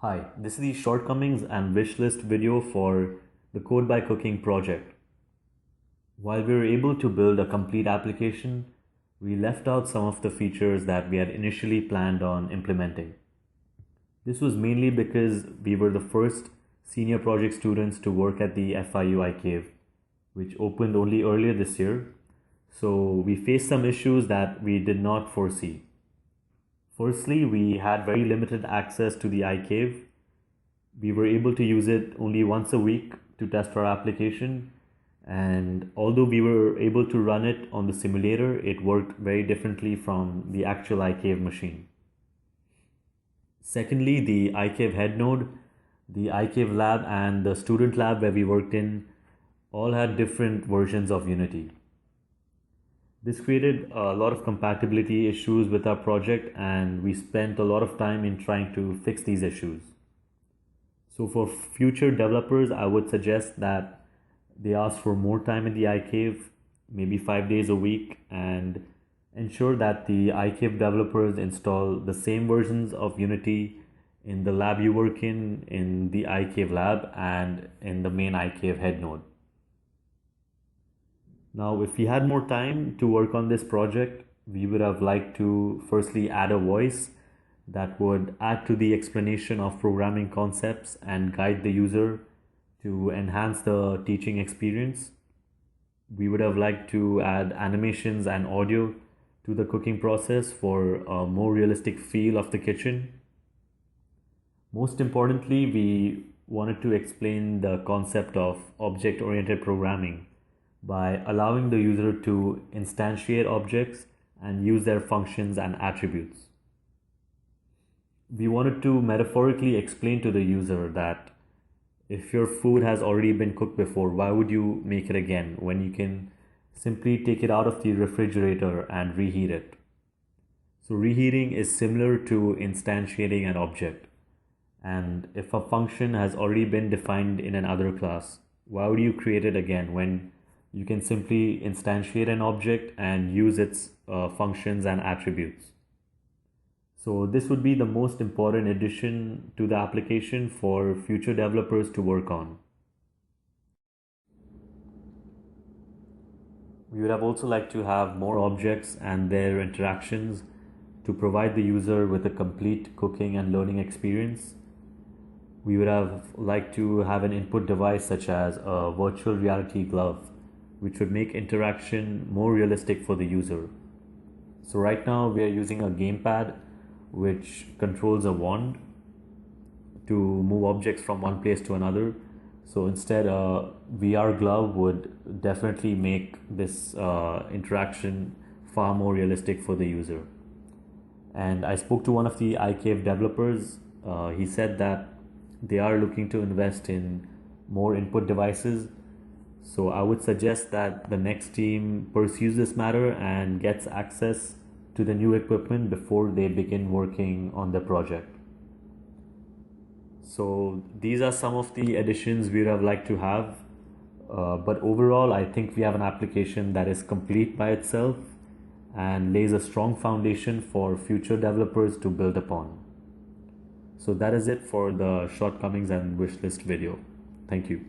Hi, this is the shortcomings and wishlist video for the CodeByCooking project. While we were able to build a complete application, we left out some of the features that we had initially planned on implementing. This was mainly because we were the first senior project students to work at the FIU iCave, which opened only earlier this year, so we faced some issues that we did not foresee. Firstly, we had very limited access to the iCave. We were able to use it only once a week to test our application, and although we were able to run it on the simulator, it worked very differently from the actual iCave machine. Secondly, the iCave head node, the iCave lab, and the student lab where we worked in all had different versions of Unity. This created a lot of compatibility issues with our project, and we spent a lot of time in trying to fix these issues. So for future developers, I would suggest that they ask for more time in the iCave, maybe 5 days a week, and ensure that the iCave developers install the same versions of Unity in the lab you work in the iCave lab, and in the main iCave head node. Now, if we had more time to work on this project, we would have liked to firstly add a voice that would add to the explanation of programming concepts and guide the user to enhance the teaching experience. We would have liked to add animations and audio to the cooking process for a more realistic feel of the kitchen. Most importantly, we wanted to explain the concept of object-oriented programming by allowing the user to instantiate objects and use their functions and attributes. We wanted to metaphorically explain to the user that if your food has already been cooked before, why would you make it again when you can simply take it out of the refrigerator and reheat it? So reheating is similar to instantiating an object. And if a function has already been defined in another class, why would you create it again when you can simply instantiate an object and use its functions and attributes? So this would be the most important addition to the application for future developers to work on. We would have also liked to have more objects and their interactions to provide the user with a complete cooking and learning experience. We would have liked to have an input device such as a virtual reality glove, which would make interaction more realistic for the user. So right now we are using a gamepad which controls a wand to move objects from one place to another. So instead, a VR glove would definitely make this interaction far more realistic for the user. And I spoke to one of the iCave developers. He said that they are looking to invest in more input devices. So I would suggest that the next team pursues this matter and gets access to the new equipment before they begin working on the project. So these are some of the additions we would have liked to have, but overall I think we have an application that is complete by itself and lays a strong foundation for future developers to build upon. So that is it for the shortcomings and wishlist video. Thank you.